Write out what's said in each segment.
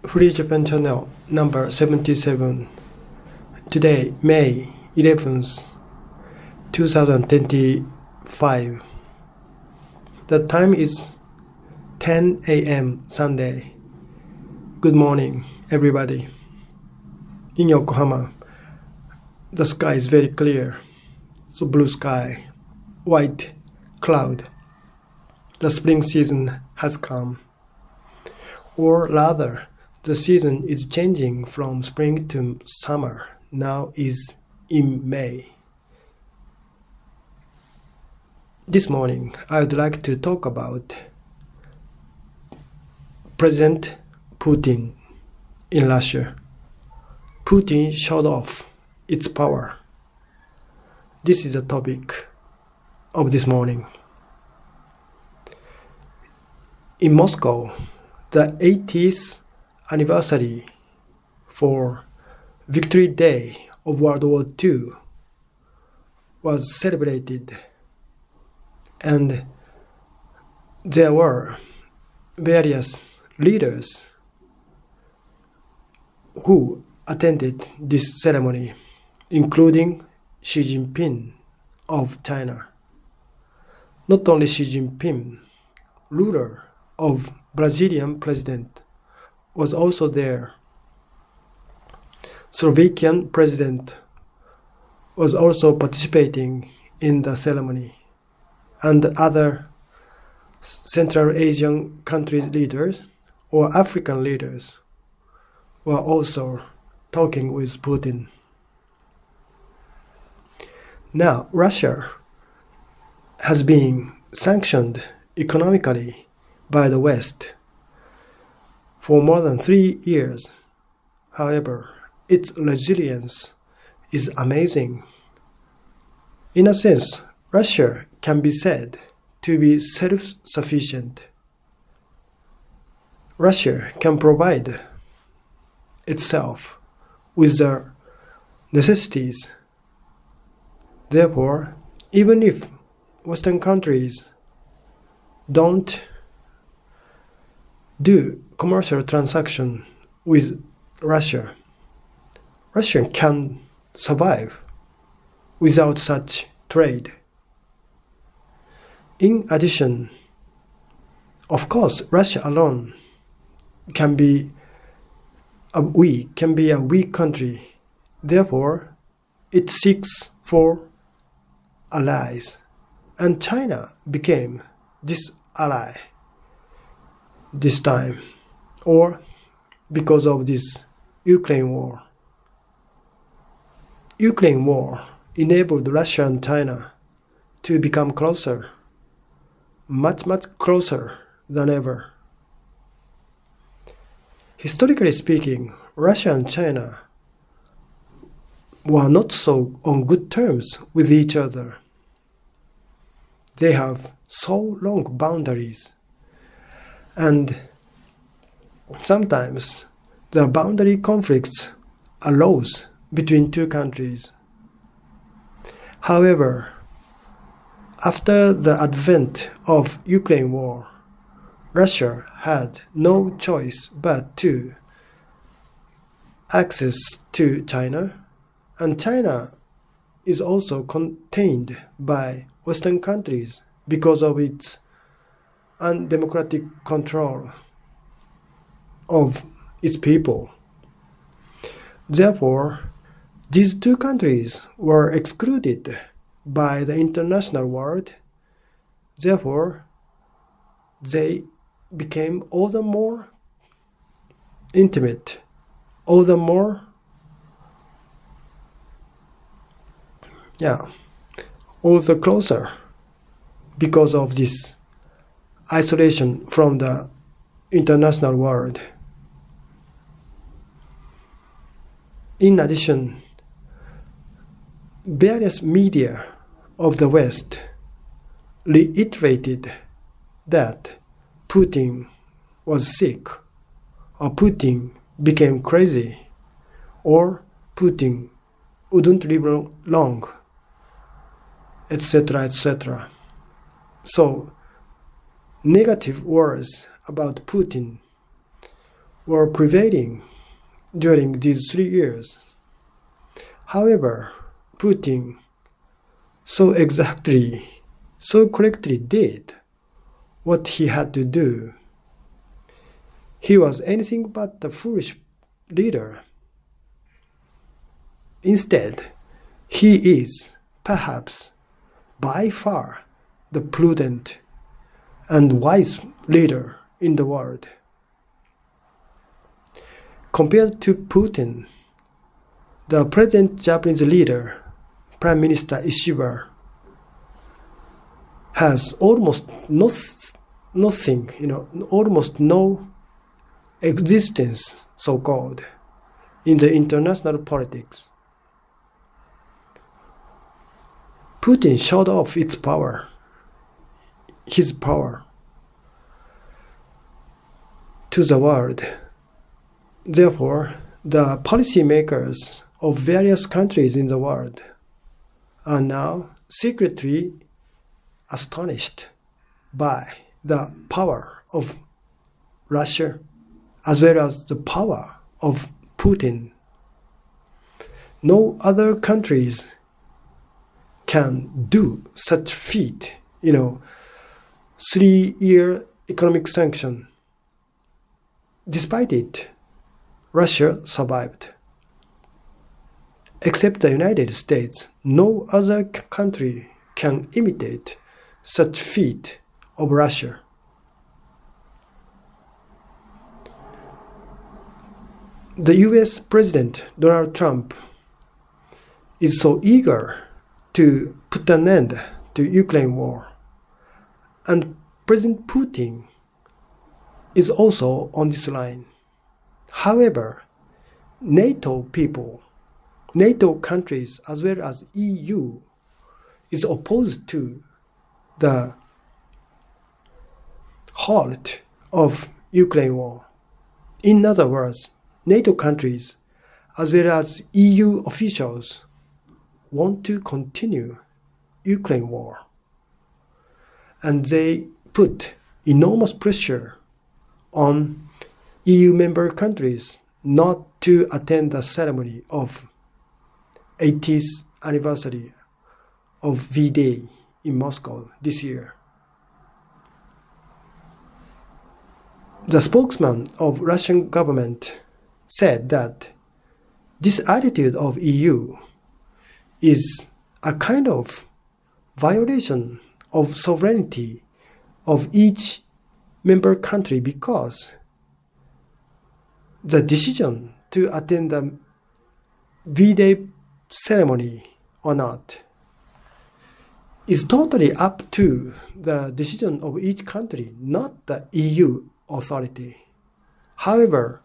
Free Japan Channel number 77. Today, May 11th, 2025. The time is 10 a.m. Sunday. Good morning, everybody. In Yokohama, the sky is very clear. So blue sky, white cloud. The spring season has come. Or rather, the season is changing from spring to summer. Now is in May. This morning, I would like to talk about President Putin in Russia. Putin showed off its power. This is the topic of this morning. In Moscow, the 80th anniversary for Victory Day of World War II was celebrated, and there were various leaders who attended this ceremony, including Xi Jinping of China. Not only Xi Jinping, ruler of Brazilian president was also there. Slovakian president was also participating in the ceremony, and other Central Asian country leaders or African leaders were also talking with Putin. Now, Russia has been sanctioned economically by the West for more than 3 years. However, its resilience is amazing. In a sense, Russia can be said to be self-sufficient. Russia can provide itself with the necessities. Therefore, even if Western countries don't do commercial transaction with Russia, Russia can survive without such trade. In addition, of course, Russia alone can be a weak country. Therefore, it seeks for allies, and China became this ally this time, or because of this Ukraine war. Ukraine war enabled Russia and China to become closer, much closer than ever. Historically speaking, Russia and China were not so on good terms with each other. They have so long boundaries, and sometimes the boundary conflicts arose between two countries. However, after the advent of Ukraine war, Russia had no choice but to access to China, and China is also contained by Western countries because of its undemocratic control of its people. Therefore, these two countries were excluded by the international world. Therefore, they became all the more intimate, all the closer because of this isolation from the international world. In addition, various media of the West reiterated that Putin was sick, or Putin became crazy, or Putin wouldn't live long, etc., etc. So, negative words about Putin were prevailing during these 3 years. However, Putin so correctly did what he had to do. He was anything but a foolish leader. Instead, he is perhaps by far the prudent and wise leader in the world. Compared to Putin, the present Japanese leader, Prime Minister Ishiba, has almost nothing, almost no existence, so-called, in the international politics. Putin showed off his power to the world. Therefore, the policymakers of various countries in the world are now secretly astonished by the power of Russia as well as the power of Putin. No other countries can do such feat, 3-year economic sanction. Despite it, Russia survived. Except the United States, no other country can imitate such feat of Russia. The US President Donald Trump is so eager to put an end to Ukraine war, and President Putin is also on this line. However, NATO countries as well as EU is opposed to the halt of Ukraine war. In other words, NATO countries as well as EU officials want to continue Ukraine war, and they put enormous pressure on EU member countries not to attend the ceremony of 80th anniversary of V-Day in Moscow this year. The spokesman of Russian government said that this attitude of EU is a kind of violation of sovereignty of each member country, because the decision to attend the V-Day ceremony or not is totally up to the decision of each country, not the EU authority. However,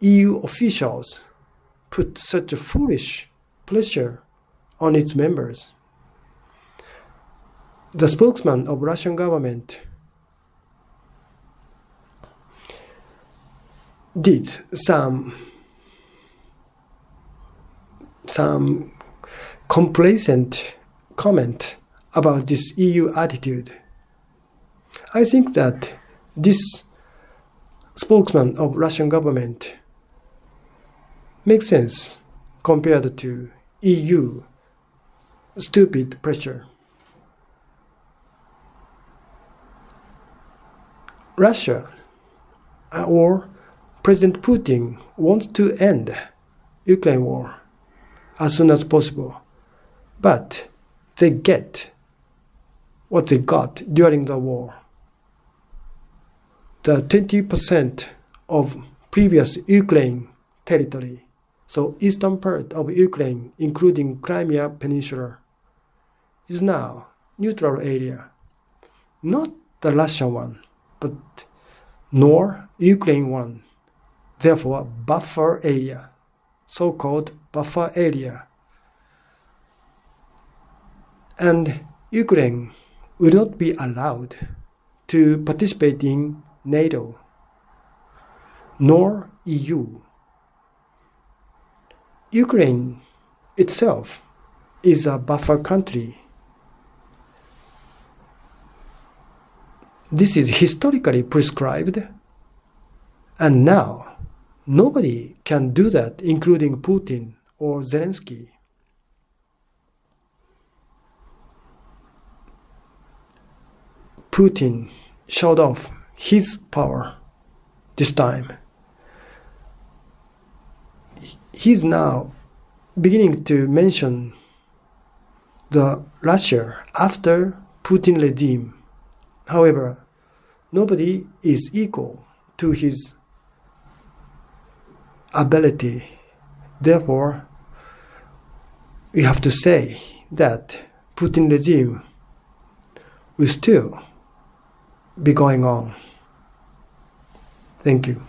EU officials put such a foolish pressure on its members. The spokesman of Russian government did some complacent comment about this EU attitude. I think that this spokesman of Russian government makes sense compared to EU stupid pressure. Russia or President Putin wants to end Ukraine war as soon as possible, but they get what they got during the war. The 20% of previous Ukraine territory, so eastern part of Ukraine, including Crimea Peninsula, is now neutral area. Not the Russian one, but nor Ukraine one. Therefore, buffer area, so-called buffer area. And Ukraine will not be allowed to participate in NATO, nor EU. Ukraine itself is a buffer country. This is historically prescribed, and now Nobody can do that, including Putin or Zelensky. Putin showed off his power this time. He's now beginning to mention the Russia after Putin regime. However, nobody is equal to his ability. Therefore, we have to say that Putin regime will still be going on. Thank you.